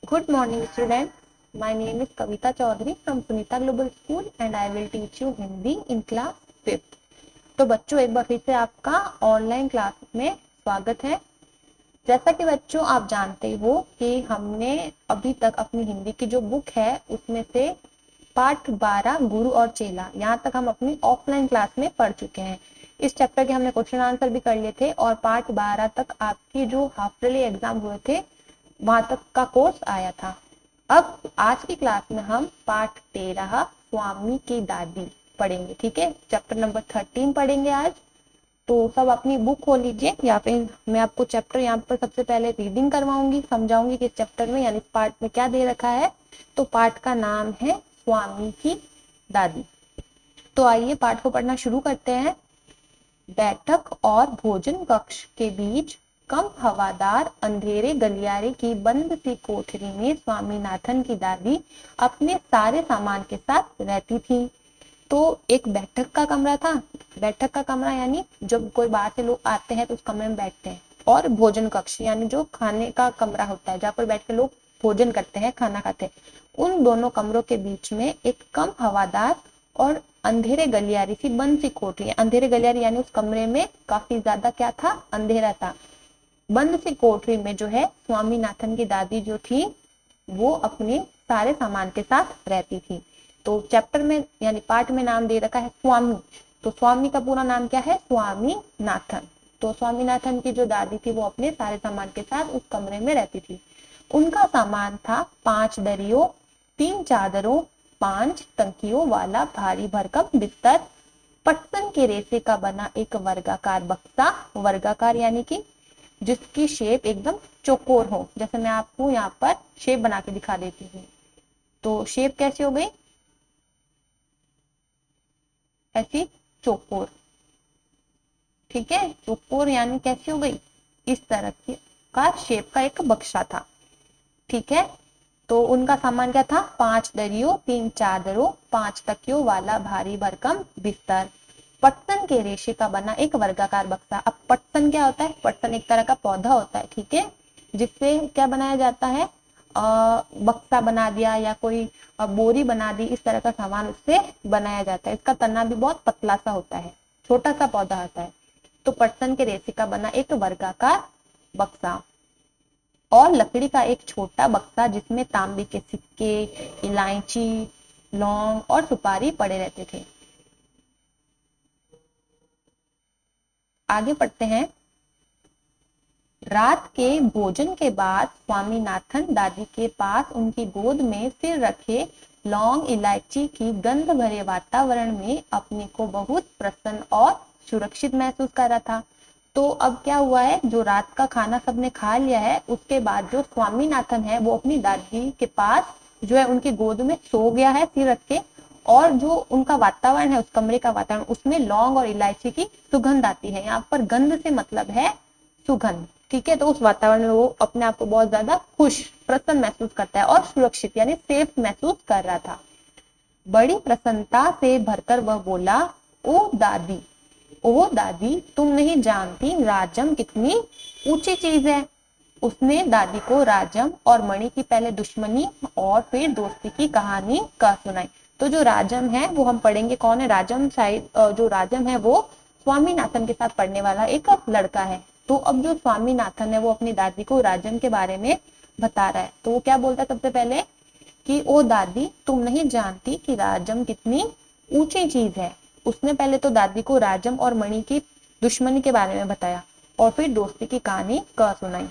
Good morning, students. My name is Kavita Chaudhary from Sunita Global School and I will teach you Hindi in class 5th. तो बच्चों एक बार फिर से आपका online class में स्वागत है। जैसा कि बच्चों आप जानते हो कि हमने अभी तक अपनी हिंदी की जो बुक है उसमें से पाठ 12 गुरु और चेला यहाँ तक हम अपनी ऑफलाइन क्लास में पढ़ चुके हैं। इस चैप्टर के हमने क्वेश्चन आंसर भी कर लिए थे और पाठ 12 तक आपकी जो हाफ ईयरली एग्जाम हुए थे वहां तक का कोर्स आया था। अब आज की क्लास में हम पाठ 13 स्वामी की दादी पढ़ेंगे। ठीक है, चैप्टर नंबर 13 पढ़ेंगे आज। तो सब अपनी बुक खोल लीजिए या फिर मैं आपको चैप्टर यहाँ पर सबसे पहले रीडिंग करवाऊंगी, समझाऊंगी कि इस चैप्टर में यानी पार्ट में क्या दे रखा है। तो पाठ का नाम है स्वामी की दादी। तो आइए पाठ को पढ़ना शुरू करते हैं। बैठक और भोजन कक्ष के बीच कम हवादार अंधेरे गलियारे की बंद सी कोठरी में स्वामीनाथन की दादी अपने सारे सामान के साथ रहती थी। तो एक बैठक का कमरा था। बैठक का कमरा यानी जब कोई बाहर से लोग आते हैं तो उस कमरे में बैठते हैं, और भोजन कक्ष यानी जो खाने का कमरा होता है जहाँ पर बैठ के लोग भोजन करते हैं, खाना खाते हैं। उन दोनों कमरों के बीच में एक कम हवादार और अंधेरे गलियारी सी बंद सी कोठरी। अंधेरे गलियारी यानी उस कमरे में काफी ज्यादा क्या था, अंधेरा था। बंद सी कोठरी में जो है स्वामीनाथन की दादी जो थी वो अपने सारे सामान के साथ रहती थी। तो चैप्टर में यानी पाठ में नाम दे रखा है स्वामी। तो स्वामी का पूरा नाम क्या है, स्वामीनाथन। तो स्वामीनाथन की जो दादी थी वो अपने सारे सामान के साथ उस कमरे में रहती थी। उनका सामान था 5 दरियों, 3 चादरों, 5 तकियों वाला भारी भरकम बिस्तर, पटसन के रेसे का बना एक वर्गाकार बक्सा। वर्गाकार यानी कि जिसकी शेप एकदम चौकोर हो। जैसे मैं आपको यहाँ पर शेप बना के दिखा देती हूँ। तो शेप कैसी हो गई, ऐसी चौकोर। ठीक है, चौकोर यानी कैसी हो गई, इस तरह की का शेप का एक बक्सा था। ठीक है, तो उनका सामान क्या था, 5 दरियों, 3 चादरों, 5 तकियों वाला भारी भरकम बिस्तर, पटसन के रेशे का बना एक वर्गाकार बक्सा। अब पटसन क्या होता है, पटसन एक तरह का पौधा होता है। ठीक है, जिससे क्या बनाया जाता है, बक्सा बना दिया या कोई बोरी बना दी, इस तरह का सामान उससे बनाया जाता है। इसका तना भी बहुत पतला सा होता है, छोटा सा पौधा होता है। तो पटसन के रेशे का बना एक वर्गाकार बक्सा और लकड़ी का एक छोटा बक्सा जिसमें तांबे के सिक्के, इलायची, लौंग और सुपारी पड़े रहते थे। आगे पढ़ते हैं। रात के भोजन के बाद स्वामीनाथन दादी के पास उनकी गोद में सिर रखे लौंग इलायची की गंध भरे वातावरण में अपने को बहुत प्रसन्न और सुरक्षित महसूस कर रहा था। तो अब क्या हुआ है, जो रात का खाना सबने खा लिया है उसके बाद जो स्वामीनाथन है वो अपनी दादी के पास जो है उनकी गोद में सो गया है सिर रख के, और जो उनका वातावरण है, उस कमरे का वातावरण, उसमें लौंग और इलायची की सुगंध आती है। यहाँ पर गंध से मतलब है सुगंध। ठीक है, तो उस वातावरण में वो अपने आप को बहुत ज्यादा खुश, प्रसन्न महसूस करता है और सुरक्षित यानी सेफ महसूस कर रहा था। बड़ी प्रसन्नता से भरकर वह बोला, ओ दादी, तुम नहीं जानती राजम कितनी ऊंची चीज है। उसने दादी को राजम और मणि की पहले दुश्मनी और फिर दोस्ती की कहानी कह सुनाई। तो जो राजम है वो हम पढ़ेंगे कौन है, राजम साइड जो राजम है वो स्वामीनाथन के साथ पढ़ने वाला एक लड़का है। तो अब जो स्वामीनाथन है वो अपनी दादी को राजम के बारे में बता रहा है। तो वो क्या बोलता है सबसे पहले कि ओ दादी, तुम नहीं जानती कि राजम कितनी ऊंची चीज है। उसने पहले तो दादी को राजम और मणि की दुश्मनी के बारे में बताया और फिर दोस्ती की कहानी कह सुनाई।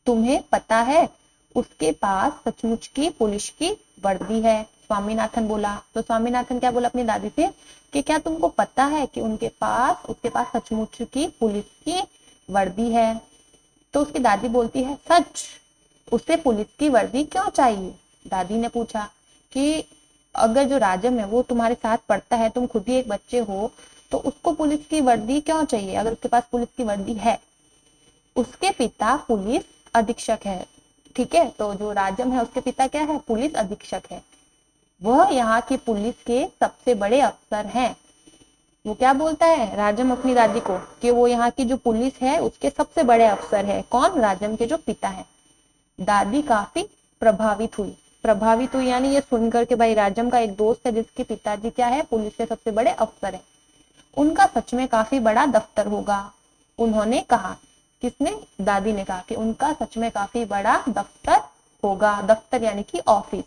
तुम्हें पता है उसके पास सचमुच की पुलिस की वर्दी है, स्वामीनाथन बोला। तो स्वामीनाथन क्या बोला अपनी दादी से कि क्या तुमको पता है कि उसके पास सचमुच की पुलिस की वर्दी है। तो उसकी दादी बोलती है, सच, उसे पुलिस की वर्दी क्यों चाहिए। दादी ने पूछा कि अगर जो राजम है वो तुम्हारे साथ पढ़ता है, तुम खुद ही एक बच्चे हो, तो उसको पुलिस की वर्दी क्यों चाहिए अगर उसके पास पुलिस की वर्दी है। उसके पिता पुलिस अधीक्षक है। ठीक है, तो जो राजम है उसके पिता क्या है, पुलिस अधीक्षक है। वह यहाँ की पुलिस के सबसे बड़े अफसर हैं। वो क्या बोलता है राजम अपनी दादी को कि वो यहाँ की जो पुलिस है उसके सबसे बड़े अफसर है। कौन, राजम के जो पिता है। दादी काफी प्रभावित हुई। प्रभावित हुई यानी ये सुनकर के भाई राजम का एक दोस्त है जिसके पिताजी क्या है, पुलिस के सबसे बड़े अफसर है, उनका सच में काफी बड़ा दफ्तर होगा। उन्होंने कहा, किसने, दादी ने कहा कि उनका सच में काफी बड़ा दफ्तर होगा, दफ्तर यानी कि ऑफिस।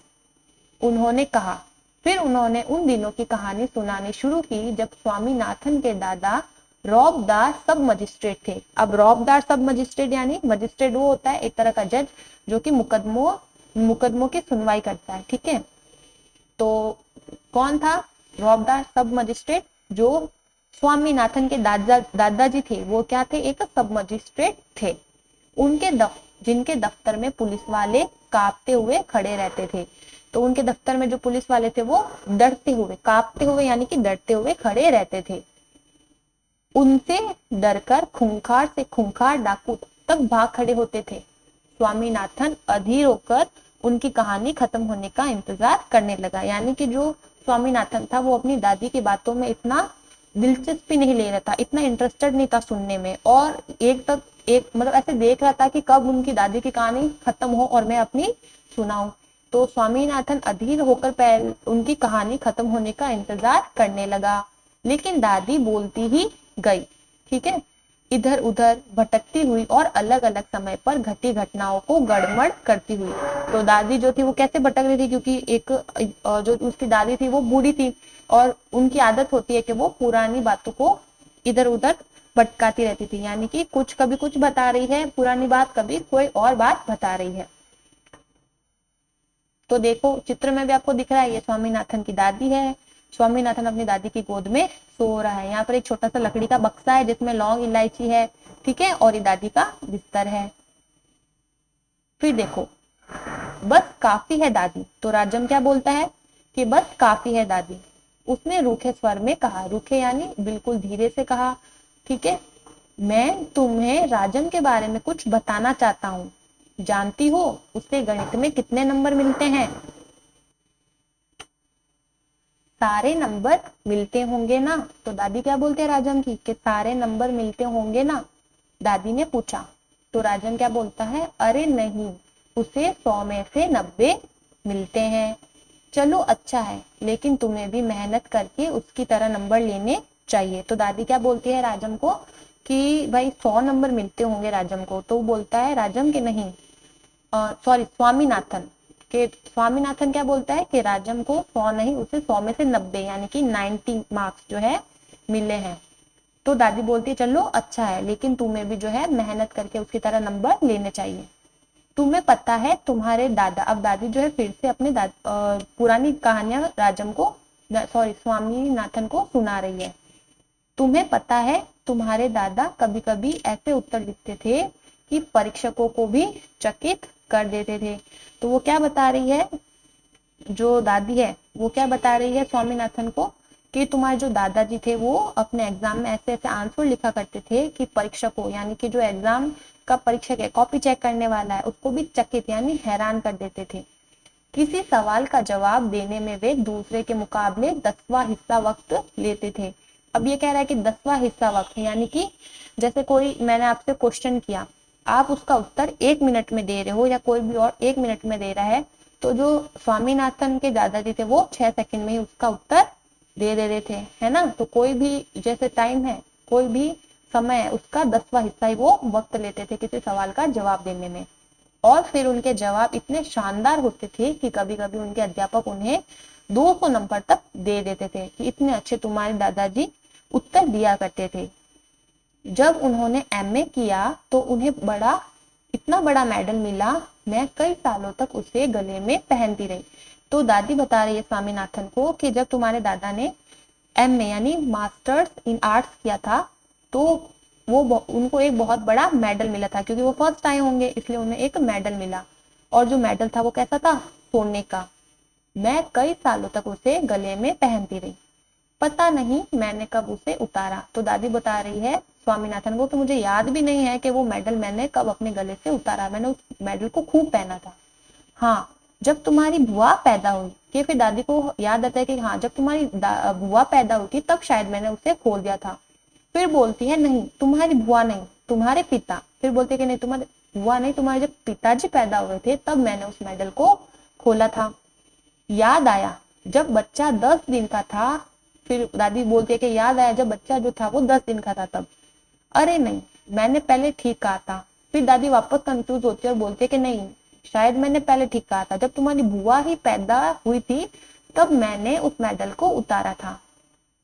उन्होंने कहा, फिर उन्होंने उन दिनों की कहानी सुनानी शुरू की जब स्वामीनाथन के दादा रौबदार सब मजिस्ट्रेट थे। अब रौबदार सब मजिस्ट्रेट यानी मजिस्ट्रेट वो होता है एक तरह का जज जो कि मुकदमों की सुनवाई करता है, ठीक है। तो कौन था रौबदार सब मजिस्ट्रेट? जो स्वामीनाथन के दादाजी थे वो क्या थे, एक सब मजिस्ट्रेट थे। जिनके दफ्तर में पुलिस वाले कांपते हुए खड़े रहते थे। तो उनके दफ्तर में जो पुलिस वाले थे वो डरते हुए, कांपते हुए यानी कि डरते हुए खड़े रहते थे। उनसे डरकर खूंखार से खूंखार डाकू तक भाग खड़े होते थे। स्वामीनाथन अधीर होकर उनकी कहानी खत्म होने का इंतजार करने लगा। यानी कि जो स्वामीनाथन था वो अपनी दादी की बातों में इतना दिलचस्पी नहीं ले रहा था, इतना इंटरेस्टेड नहीं था सुनने में, और एक मतलब ऐसे देख रहा था कि कब उनकी दादी की कहानी खत्म हो और मैं अपनी सुनाऊं। तो स्वामीनाथन अधीर होकर पहले उनकी कहानी खत्म होने का इंतजार करने लगा, लेकिन दादी बोलती ही गई, ठीक है, इधर उधर भटकती हुई और अलग अलग समय पर घटी घटनाओं को गड़बड़ करती हुई। तो दादी जो थी वो कैसे भटक रही थी, क्योंकि एक जो उसकी दादी थी वो बूढ़ी थी और उनकी आदत होती है कि वो पुरानी बातों को इधर उधर भटकाती रहती थी। यानी कि कुछ कभी कुछ बता रही है पुरानी बात, कभी कोई और बात बता रही है। तो देखो चित्र में भी आपको दिख रहा है ये स्वामीनाथन की दादी है। स्वामीनाथन अपनी दादी की गोद में सो रहा है। यहाँ पर एक छोटा सा लकड़ी का बक्सा है जिसमें लौंग इलायची है, ठीक है, और ये दादी का बिस्तर है। फिर देखो, बस काफी है दादी। तो राजम क्या बोलता है कि बस काफी है दादी। उसने रूखे स्वर में कहा, रूखे यानी बिल्कुल धीरे से कहा, ठीक है, मैं तुम्हें राजम के बारे में कुछ बताना चाहता हूँ। जानती हो उसे गणित में कितने नंबर मिलते हैं? सारे नंबर मिलते होंगे ना। तो दादी क्या बोलते हैं राजन की कि सारे नंबर मिलते होंगे ना, दादी ने पूछा। तो राजन क्या बोलता है, अरे नहीं, उसे 100 में से 90 मिलते हैं। चलो अच्छा है, लेकिन तुम्हें भी मेहनत करके उसकी तरह नंबर लेने चाहिए। तो दादी क्या बोलती है राजम को कि भाई 100 नंबर मिलते होंगे राजम को। तो बोलता है राजम के नहीं, सॉरी स्वामीनाथन के, स्वामीनाथन क्या बोलता है कि राजम को 100 नहीं, उसे 100 में से 90 यानी कि 90 मार्क्स जो है मिले हैं। तो दादी बोलती है चलो अच्छा है, लेकिन तुम्हें भी जो है मेहनत करके उसकी तरह नंबर लेने चाहिए। तुम्हें पता है तुम्हारे दादा, अब दादी जो है फिर से अपने पुरानी कहानियां राजम को, सॉरी स्वामीनाथन को सुना रही है। तुम्हें पता है तुम्हारे दादा कभी कभी ऐसे उत्तर लिखते थे कि परीक्षकों को भी चकित कर देते थे। तो वो क्या बता रही है, जो दादी है वो क्या बता रही है स्वामीनाथन को कि तुम्हारे जो दादाजी थे वो अपने एग्जाम में ऐसे ऐसे आंसर लिखा करते थे कि परीक्षकों यानी कि जो एग्जाम का परीक्षक है, कॉपी चेक करने वाला है, उसको भी चकित यानी हैरान कर देते थे। किसी सवाल का जवाब देने में वे दूसरे के मुकाबले 10वां हिस्सा वक्त लेते थे। अब ये कह रहा है कि 10वां हिस्सा वक्त यानी कि जैसे कोई, मैंने आपसे क्वेश्चन किया, आप उसका उत्तर 1 मिनट में दे रहे हो या कोई भी और 1 मिनट में दे रहा है, तो जो स्वामीनाथन के दादाजी थे वो 6 सेकंड में ही उसका उत्तर दे रहे थे, है ना। तो कोई भी जैसे टाइम है, कोई भी समय है, उसका 10वां हिस्सा ही वो वक्त लेते थे किसी सवाल का जवाब देने में। और फिर उनके जवाब इतने शानदार होते थे कि कभी कभी उनके अध्यापक उन्हें 200 नंबर तक दे देते थे कि इतने अच्छे तुम्हारे दादाजी उत्तर दिया करते थे। जब उन्होंने एमए किया तो उन्हें इतना बड़ा मेडल मिला, मैं कई सालों तक उसे गले में पहनती रही। तो दादी बता रही है स्वामीनाथन को कि जब तुम्हारे दादा ने एमए यानी मास्टर्स इन आर्ट्स किया था तो वो उनको एक बहुत बड़ा मेडल मिला था, क्योंकि वो फर्स्ट आए होंगे इसलिए उन्हें एक मेडल मिला। और जो मेडल था वो कैसा था, सोने का। मैं कई सालों तक उसे गले में पहनती रही, पता नहीं मैंने कब उसे उतारा। तो दादी बता रही है स्वामीनाथन को कि मुझे याद भी नहीं है कि वो मेडल मैंने कब अपने गले से उतारा, मैंने उस मेडल को खूब पहना था। हाँ, जब तुम्हारी बुआ पैदा हुई, कि फिर दादी को याद आता है कि हाँ जब तुम्हारी बुआ पैदा हुई थी तब शायद मैंने उसे खोल दिया था। फिर बोलती है नहीं तुम्हारी बुआ नहीं, तुम्हारे पिता। फिर बोलते कि नहीं तुम्हारे हुआ नहीं, तुम्हारे जब पिताजी पैदा हुए थे तब मैंने उस मेडल को खोला था। याद आया जब बच्चा 10 दिन का था। फिर दादी बोलती है कि याद आया जब बच्चा जो था वो 10 दिन का था तब। अरे नहीं, मैंने पहले ठीक कहा था। फिर दादी वापस कंफ्यूज होती है और बोलती है कि नहीं, शायद मैंने पहले ठीक कहा था, जब तुम्हारी बुआ ही पैदा हुई थी तब मैंने उस मेडल को उतारा था।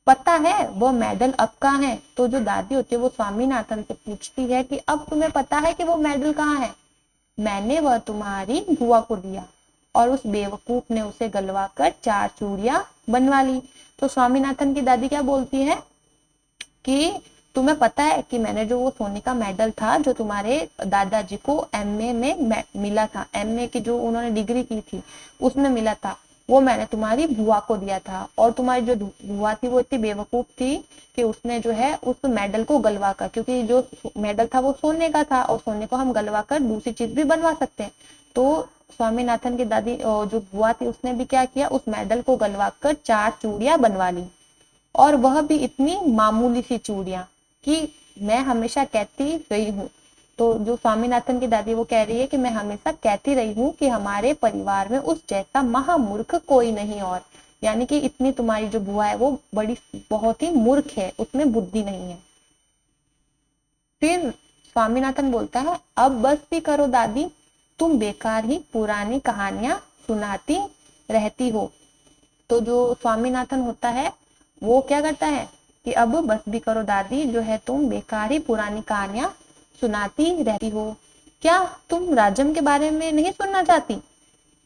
पता है वो मेडल अब कहाँ है? तो जो दादी होती है वो स्वामीनाथन से पूछती है कि अब तुम्हें पता है कि वो मेडल कहाँ है? मैंने वह तुम्हारी बुआ को दिया और उस बेवकूफ ने उसे गलवा कर 4 चूड़ियां बनवा ली। तो स्वामीनाथन की दादी क्या बोलती है कि तुम्हें पता है कि मैंने जो वो सोने का मेडल था जो तुम्हारे दादाजी को एमए में मिला था, एमए की जो उन्होंने डिग्री की थी उसमें मिला था, वो मैंने तुम्हारी बुआ को दिया था। और तुम्हारी जो बुआ थी वो इतनी बेवकूफ थी कि उसने जो है उस मेडल को गलवा कर, क्योंकि जो मेडल था वो सोने का था और सोने को हम गलवा कर दूसरी चीज भी बनवा सकते हैं। तो स्वामीनाथन की दादी जो बुआ थी उसने भी क्या किया, उस मेडल को गलवा कर 4 चूड़ियां बनवा ली। और वह भी इतनी मामूली सी चूड़ियां कि मैं हमेशा कहती रही हूँ। तो जो स्वामीनाथन की दादी वो कह रही है कि मैं हमेशा कहती रही हूँ कि हमारे परिवार में उस जैसा महामूर्ख कोई नहीं। और यानी कि इतनी तुम्हारी जो बुआ है वो बड़ी बहुत ही मूर्ख है, उसमें बुद्धि नहीं है। फिर स्वामीनाथन बोलता है अब बस भी करो दादी, तुम बेकार ही पुरानी कहानियां सुनाती रहती हो। तो जो स्वामीनाथन होता है वो क्या करता है कि अब बस भी करो दादी, जो है तुम बेकार ही पुरानी कहानियां सुनाती रहती हो। क्या तुम राजम के बारे में नहीं सुनना चाहती?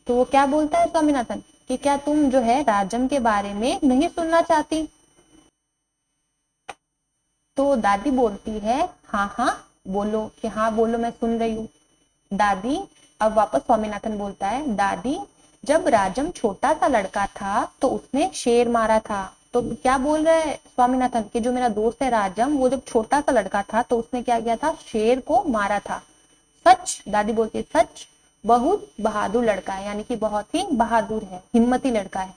तो वो क्या बोलता है स्वामीनाथन कि क्या तुम जो है राजम के बारे में नहीं सुनना चाहती? तो दादी बोलती है हाँ हाँ बोलो, कि हाँ बोलो मैं सुन रही हूँ। दादी, अब वापस स्वामीनाथन बोलता है दादी, जब राजम छोटा सा लड़का था तो उसने शेर मारा था। तो क्या बोल रहे हैं स्वामीनाथन कि जो मेरा दोस्त है राजम, वो जब छोटा सा लड़का था तो उसने क्या किया था, शेर को मारा था। सच? दादी बोलती है सच, बहुत बहादुर लड़का है, यानी कि बहुत ही बहादुर है, हिम्मती लड़का है।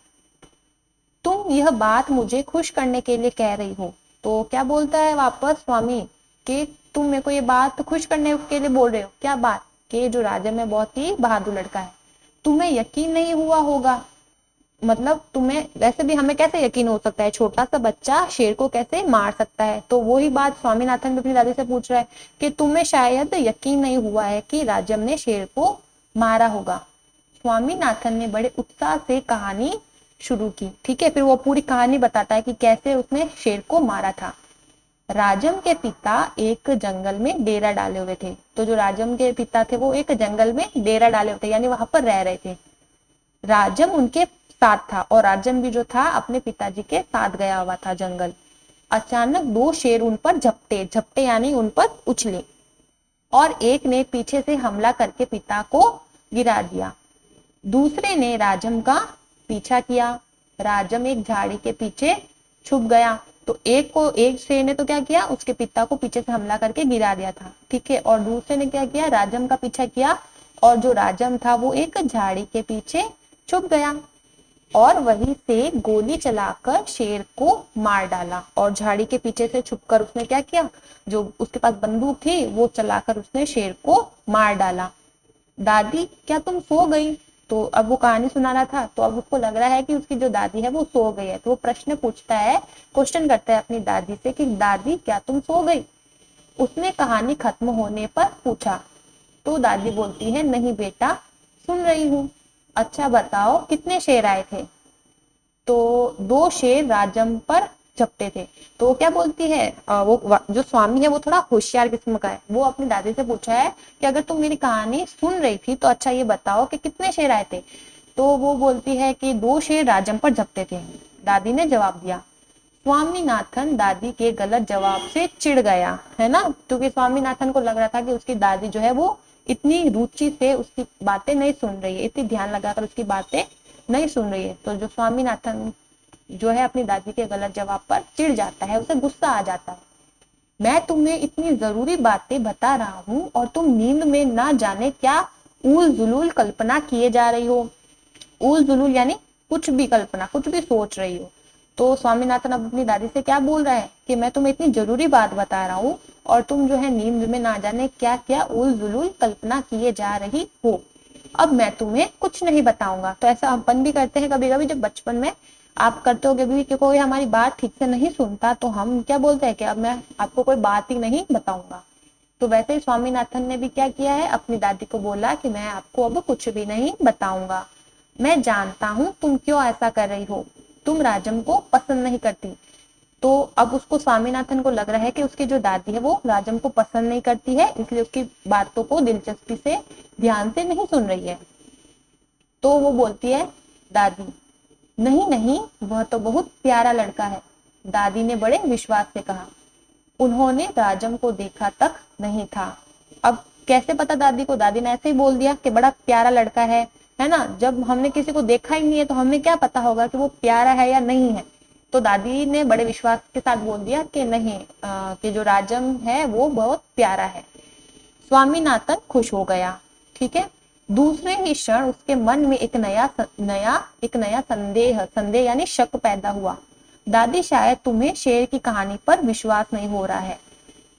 तुम यह बात मुझे खुश करने के लिए कह रही हो? तो क्या बोलता है वापस स्वामी कि तुम मेरे को ये बात खुश करने के लिए बोल रहे हो? क्या बात? कि जो राजा में बहुत ही बहादुर लड़का है। तुम्हें यकीन नहीं हुआ होगा, मतलब तुम्हें वैसे भी हमें कैसे यकीन हो सकता है, छोटा सा बच्चा शेर को कैसे मार सकता है? तो वही बात स्वामीनाथन भी अपनी दादी से पूछ रहा है कि तुम्हें शायद यकीन नहीं हुआ है कि राजम ने शेर को मारा होगा। स्वामीनाथन ने बड़े उत्साह से कहानी शुरू की। ठीक है, फिर वो पूरी कहानी बताता है कि कैसे उसने शेर को मारा था। राजम के पिता एक जंगल में डेरा डाले हुए थे। तो जो राजम के पिता थे वो एक जंगल में डेरा डाले हुए थे, यानी वहां पर रह रहे थे। राजम उनके साथ था और राजम भी जो था अपने पिताजी के साथ गया हुआ था जंगल। अचानक 2 शेर उन पर झपटे, झपटे यानी उन पर उछले, और एक ने पीछे से हमला करके पिता को गिरा दिया। दूसरे ने राजम का पीछा किया। राजम एक झाड़ी के पीछे छुप गया। तो एक शेर ने तो क्या किया, उसके पिता को पीछे से हमला करके गिरा दिया था। ठीक है, और दूसरे ने क्या किया, राजम का पीछा किया, और जो राजम था वो एक झाड़ी के पीछे छुप गया और वहीं से गोली चलाकर शेर को मार डाला। और झाड़ी के पीछे से छुपकर उसने क्या किया, जो उसके पास बंदूक थी वो चलाकर उसने शेर को मार डाला। दादी, क्या तुम सो गई? तो अब वो कहानी सुना रहा था, तो अब उसको लग रहा है कि उसकी जो दादी है वो सो गई है। तो वो प्रश्न पूछता है, क्वेश्चन करता है अपनी दादी से कि दादी क्या तुम सो गई? उसने कहानी खत्म होने पर पूछा। तो दादी बोलती है नहीं बेटा, सुन रही हूँ। अच्छा बताओ कितने शेर आए थे? तो 2 शेर राजम पर झपटे थे। तो वो क्या बोलती है, वो जो स्वामी है वो थोड़ा होशियार किस्म का है। वो अपनी दादी से पूछा है कि अगर तुम मेरी कहानी सुन रही थी तो अच्छा ये बताओ कि कितने शेर आए थे? तो वो बोलती है कि 2 शेर राजम पर झपटे थे। दादी ने जवाब दिया। स्वामीनाथन दादी के गलत जवाब से चिढ़ गया, है ना, क्योंकि स्वामीनाथन को लग रहा था कि उसकी दादी जो है वो इतनी रुचि से उसकी बातें नहीं सुन रही है, इतनी ध्यान लगाकर उसकी बातें नहीं सुन रही है। तो जो स्वामीनाथन जो है अपनी दादी के गलत जवाब पर चिढ़ जाता है, उसे गुस्सा आ जाता है। मैं तुम्हें इतनी जरूरी बातें बता रहा हूँ और तुम नींद में ना जाने क्या ऊल जुलूल कल्पना किए जा रही हो। ऊल जुलूल यानी कुछ भी कल्पना, कुछ भी सोच रही हो। तो स्वामीनाथन अब अपनी दादी से क्या बोल रहा है कि मैं तुम्हें इतनी जरूरी बात बता रहा हूँ और तुम जो है नींद में ना जाने क्या क्या उल जुलूल कल्पना किए जा रही हो। अब मैं तुम्हें कुछ नहीं बताऊंगा। तो ऐसा अपन भी करते हैं कभी कभी, जब बचपन में आप करते हो कभी कि कोई हमारी बात ठीक से नहीं सुनता तो हम क्या बोलते हैं कि अब मैं आपको कोई बात ही नहीं बताऊंगा। तो वैसे ही स्वामीनाथन ने भी क्या किया है, अपनी दादी को बोला कि मैं आपको अब कुछ भी नहीं बताऊंगा। मैं जानता हूँ तुम क्यों ऐसा कर रही हो, तुम राजम को पसंद नहीं करती। तो अब उसको स्वामीनाथन को लग रहा है कि उसकी जो दादी है वो राजम को पसंद नहीं करती है, इसलिए उसकी बातों को दिलचस्पी से ध्यान से नहीं सुन रही है। तो वो बोलती है, दादी नहीं नहीं, वह तो बहुत प्यारा लड़का है। दादी ने बड़े विश्वास से कहा। उन्होंने राजम को देखा तक नहीं था। अब कैसे पता दादी को, दादी ने ऐसे ही बोल दिया कि बड़ा प्यारा लड़का है ना। जब हमने किसी को देखा ही नहीं है तो हमें क्या पता होगा कि वो प्यारा है या नहीं है। तो दादी ने बड़े विश्वास के साथ बोल दिया कि नहीं, कि जो राजम है वो बहुत प्यारा है। स्वामीनाथन खुश हो गया। ठीक है। दूसरे ही क्षण उसके मन में एक नया संदेह संदेह यानी शक पैदा हुआ। दादी शायद तुम्हें शेर की कहानी पर विश्वास नहीं हो रहा है।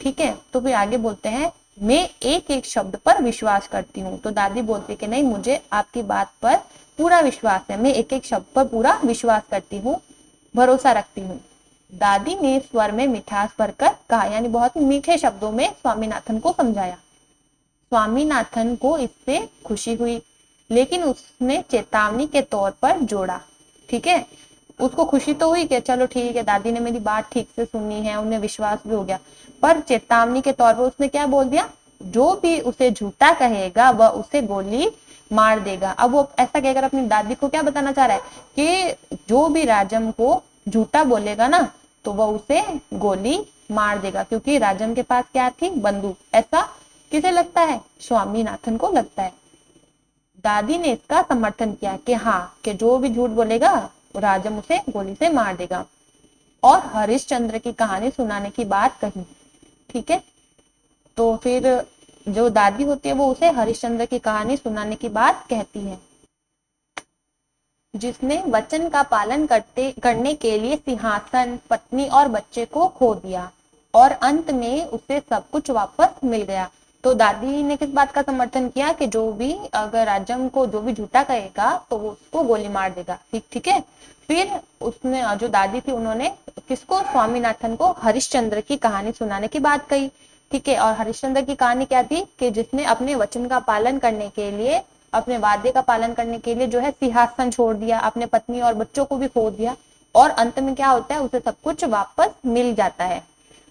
ठीक है। तो फिर आगे बोलते हैं, मैं एक एक शब्द पर विश्वास करती हूँ। तो दादी बोलती कि नहीं, मुझे आपकी बात पर पूरा विश्वास है, मैं एक एक शब्द पर पूरा विश्वास करती हूँ, भरोसा रखती हूँ। दादी ने स्वर में मिठास भरकर कहा, यानी बहुत मीठे शब्दों में स्वामीनाथन को समझाया। स्वामीनाथन को इससे खुशी हुई, लेकिन उसने चेतावनी के तौर पर जोड़ा। ठीक है। उसको खुशी तो हुई कि चलो ठीक है, दादी ने मेरी बात ठीक से सुनी है, उन्हें विश्वास भी हो गया, पर चेतावनी के तौर पर उसने क्या बोल दिया, जो भी उसे झूठा कहेगा वह उसे गोली मार देगा। अब वो ऐसा कहकर अपनी दादी को क्या बताना चाह रहा है कि जो भी राजम को झूठा बोलेगा ना तो वह उसे गोली मार देगा, क्योंकि राजम के पास क्या थी, बंदूक। ऐसा किसे लगता है, स्वामीनाथन को लगता है। दादी ने इसका समर्थन किया कि हाँ, कि जो भी झूठ बोलेगा राजम उसे गोली से मार देगा, और हरिश्चंद्र की कहानी सुनाने की बात कही। ठीक है। तो फिर जो दादी होती है वो उसे हरिश्चंद्र की कहानी सुनाने की बात कहती है, जिसने वचन का पालन करने के लिए सिंहासन, पत्नी और बच्चे को खो दिया, और अंत में उसे सब कुछ वापस मिल गया। तो दादी ने किस बात का समर्थन किया कि जो भी अगर राजम को जो भी झूठा कहेगा तो वो उसको गोली मार देगा। ठीक है। फिर उसने, जो दादी थी, उन्होंने किसको, स्वामीनाथन को हरिश्चंद्र की कहानी सुनाने की बात कही। ठीक है। और हरिश्चंद्र की कहानी क्या थी कि जिसने अपने वचन का पालन करने के लिए, अपने वादे का पालन करने के लिए जो है सिंहासन छोड़ दिया, अपने पत्नी और बच्चों को भी खो दिया, और अंत में क्या होता है, उसे सब कुछ वापस मिल जाता है।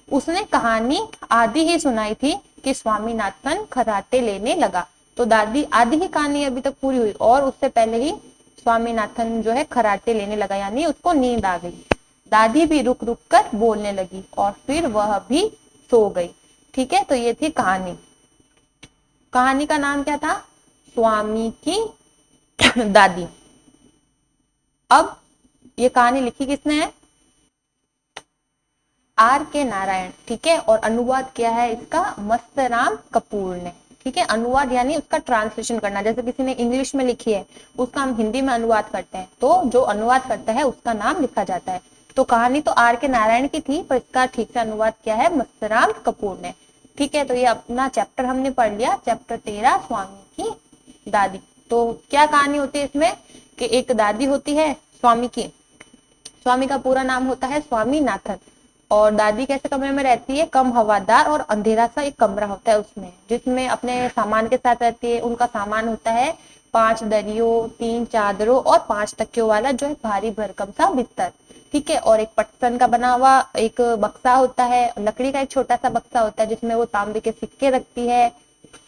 उसने कहानी आधी ही सुनाई थी कि स्वामीनाथन खर्राटे लेने लगा। तो दादी आधी ही कहानी अभी तक पूरी हुई और उससे पहले ही स्वामीनाथन जो है खर्राटे लेने लगा, यानी उसको नींद आ गई। दादी भी रुक रुक कर बोलने लगी और फिर वह भी सो गई। ठीक है। तो ये थी कहानी। कहानी का नाम क्या था, स्वामी की दादी। अब ये कहानी लिखी किसने है, R.K. नारायण। ठीक है। और अनुवाद किया है इसका मस्तराम कपूर ने। ठीक है। अनुवाद यानी उसका ट्रांसलेशन करना, जैसे किसी ने इंग्लिश में लिखी है उसका हम हिंदी में अनुवाद करते हैं, तो जो अनुवाद करता है उसका नाम लिखा जाता है। तो कहानी तो R.K. नारायण की थी, पर इसका ठीक से अनुवाद किया है मस्तराम कपूर ने। ठीक है। तो ये अपना चैप्टर हमने पढ़ लिया, चैप्टर 13, स्वामी की दादी। तो क्या कहानी होती है इसमें कि एक दादी होती है स्वामी की, स्वामी का पूरा नाम होता है स्वामीनाथन, और दादी कैसे कमरे में रहती है, कम हवादार और अंधेरा सा एक कमरा होता है उसमें, जिसमें अपने सामान के साथ रहती है। उनका सामान होता है 5 दरियों, 3 चादरों और 5 तकियों वाला जो है भारी भरकम सा बिस्तर। ठीक है। और एक पटसन का बना हुआ एक बक्सा होता है, लकड़ी का एक छोटा सा बक्सा होता है जिसमें वो तांबे के सिक्के रखती है,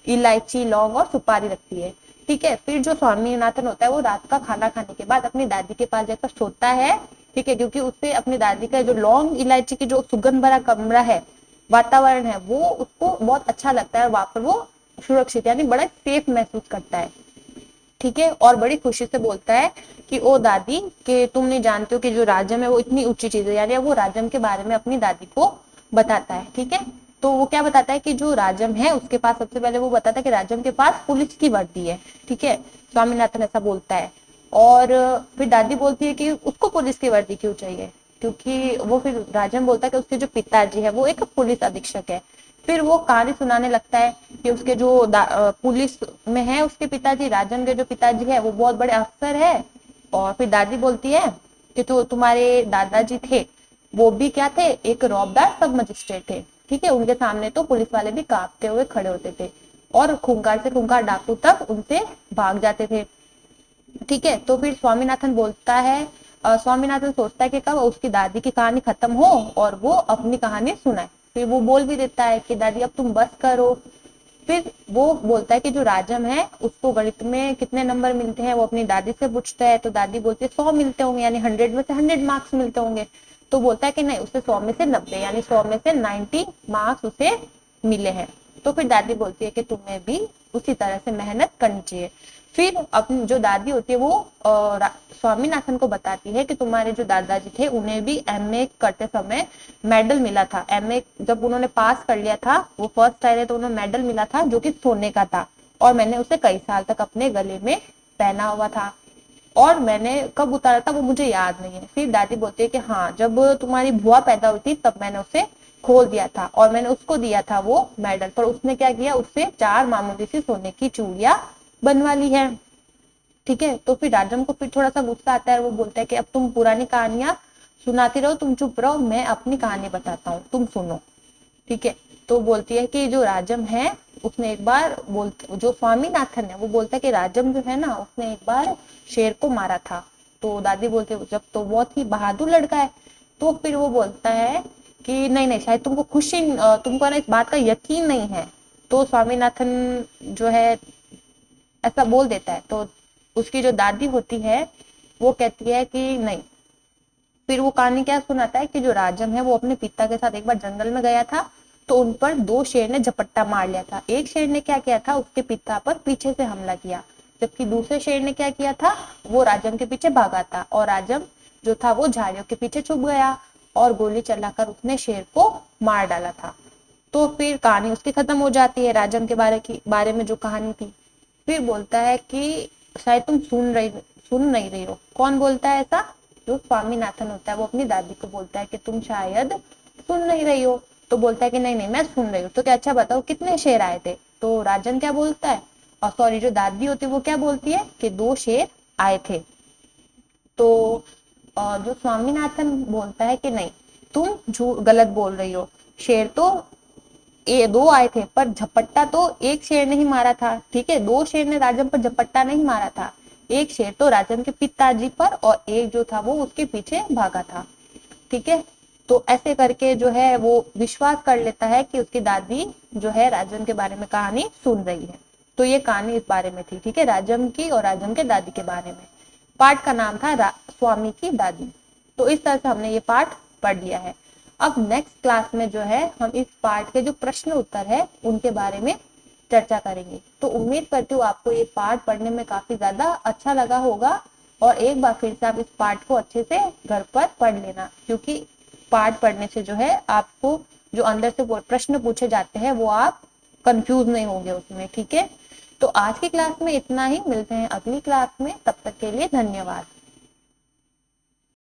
इलायची, लौंग और सुपारी रखती है। ठीक है। फिर जो स्वामीनाथन होता है वो रात का खाना खाने के बाद अपनी दादी के पास जाकर सोता है। ठीक है। क्योंकि उससे अपनी दादी का जो लौंग इलायची की जो सुगंध भरा कमरा है, वातावरण है, वो उसको बहुत अच्छा लगता है, वहां पर वो सुरक्षित यानी बड़ा सेफ महसूस करता है। ठीक है। और बड़ी खुशी से बोलता है कि ओ दादी, कि तुम नहीं जानते हो कि जो राजम है वो इतनी ऊंची चीज है, यानी वो राजम के बारे में अपनी दादी को बताता है। ठीक है। तो वो क्या बताता है कि जो राजम है उसके पास, सबसे पहले वो बताता है कि राजम के पास पुलिस की वर्दी है। ठीक है। स्वामीनाथन ऐसा बोलता है। और फिर दादी बोलती है कि उसको पुलिस की वर्दी क्यों चाहिए। क्योंकि वो फिर राजन बोलता है कि उसके जो पिताजी है वो एक पुलिस अधीक्षक है। फिर वो कहानी सुनाने लगता है कि उसके जो पुलिस में है उसके पिताजी, राजन के जो पिताजी है वो बहुत बड़े अफसर है। और फिर दादी बोलती है कि तो तुम्हारे दादाजी थे वो भी क्या थे, एक रौबदार सब मजिस्ट्रेट थे। ठीक है, उनके सामने तो पुलिस वाले भी कांपते हुए खड़े होते थे और खूंखार से खूंखार डाकू तक उनसे भाग जाते थे। ठीक है, तो फिर स्वामीनाथन बोलता है, स्वामीनाथन सोचता है कि कब उसकी दादी की कहानी खत्म हो और वो अपनी कहानी सुनाए। फिर वो बोल भी देता है कि दादी अब तुम बस करो। फिर वो बोलता है कि जो राजम है उसको गणित में कितने नंबर मिलते हैं, वो अपनी दादी से पूछता है। तो दादी बोलती है 100 मिलते होंगे, यानी 100 में से 100 मार्क्स मिलते होंगे। तो बोलता है कि नहीं, उसे 100 में से 90 यानी 100 में से 90 मार्क्स उसे मिले हैं। तो फिर दादी बोलती है कि तुम्हें भी उसी तरह से मेहनत करनी चाहिए। फिर अपनी जो दादी होती है वो स्वामीनाथन को बताती है कि तुम्हारे जो दादाजी थे उन्हें भी एमए करते समय मेडल मिला था। एमए जब उन्होंने पास कर लिया था, वो फर्स्ट आए थे, तो उन्हें मेडल मिला था जो कि सोने का था। और मैंने उसे कई साल तक अपने गले में पहना हुआ था और मैंने कब उतारा था वो मुझे याद नहीं है। फिर दादी बोलती है कि हाँ, जब तुम्हारी बुआ पैदा हुई थी तब मैंने उसे खोल दिया था और मैंने उसको दिया था वो मेडल, पर उसने क्या किया, उससे 4 मामूली सी सोने की चूड़ियां बनवा ली है। ठीक है, तो फिर राजम को फिर थोड़ा सा गुस्सा आता है और वो बोलता है कि अब तुम पुरानी कहानियां सुनाती रहो, तुम चुप रहो, मैं अपनी कहानी बताता हूँ, तुम सुनो। ठीक है, तो बोलती है कि जो राजम है उसने एक बार जो स्वामीनाथन है वो बोलता है कि राजम जो है ना उसने एक बार शेर को मारा था। तो दादी बोलते है जब तो बहुत ही बहादुर लड़का है। तो फिर वो बोलता है कि नहीं नहीं, शायद तुमको तुमको ना इस बात का यकीन नहीं है। तो स्वामीनाथन जो है ऐसा बोल देता है। तो उसकी जो दादी होती है वो कहती है कि नहीं। फिर वो कहानी क्या सुनाता है कि जो राजम है वो अपने पिता के साथ एक बार जंगल में गया था, तो उन पर 2 शेर ने झपट्टा मार लिया था। एक शेर ने क्या किया था, उसके पिता पर पीछे से हमला किया, जबकि दूसरे शेर ने क्या किया था, वो राजम के पीछे भागा था और राजम जो था वो झाड़ियों के पीछे छुप गया और गोली चलाकर उसने शेर को मार डाला था। तो फिर कहानी उसकी खत्म हो जाती है, राजम के बारे में जो कहानी थी। फिर बोलता है कि शायद तुम सुन नहीं रही हो। कौन बोलता है ऐसा, जो स्वामीनाथन होता है वो अपनी दादी को बोलता है कि तुम शायद सुन नहीं रही हो। तो बोलता है कि नहीं नहीं, मैं सुन रही हूँ। तो क्या, अच्छा बताओ कितने शेर आए थे। तो राजन क्या बोलता है, और सॉरी जो दादी होती है वो क्या बोलती है कि 2 शेर आए थे। तो जो स्वामीनाथन बोलता है कि नहीं, तुम झूठ गलत बोल रही हो, शेर तो 2 आए थे, पर झपट्टा तो एक शेर ने ही मारा था। ठीक है, 2 शेर ने राजन पर झपट्टा नहीं मारा था, एक शेर तो राजन के पिताजी पर और एक जो था वो उसके पीछे भागा था। ठीक है, तो ऐसे करके जो है वो विश्वास कर लेता है कि उसकी दादी जो है राजन के बारे में कहानी सुन रही है। तो ये कहानी इस बारे में थी। ठीक है, राजम की और राजम के दादी के बारे में। पाठ का नाम था स्वामी की दादी। तो इस तरह से हमने ये पाठ पढ़ लिया है। अब नेक्स्ट क्लास में जो है हम इस पाठ के जो प्रश्न उत्तर है उनके बारे में चर्चा करेंगे। तो उम्मीद करती हूँ आपको ये पाठ पढ़ने में काफी ज्यादा अच्छा लगा होगा और एक बार फिर से आप इस पाठ को अच्छे से घर पर पढ़ लेना, क्योंकि पाठ पढ़ने से जो है आपको जो अंदर से प्रश्न पूछे जाते हैं वो आप कंफ्यूज नहीं होंगे उसमें। ठीक है, तो आज की क्लास में इतना ही, मिलते हैं अगली क्लास में, तब तक के लिए धन्यवाद।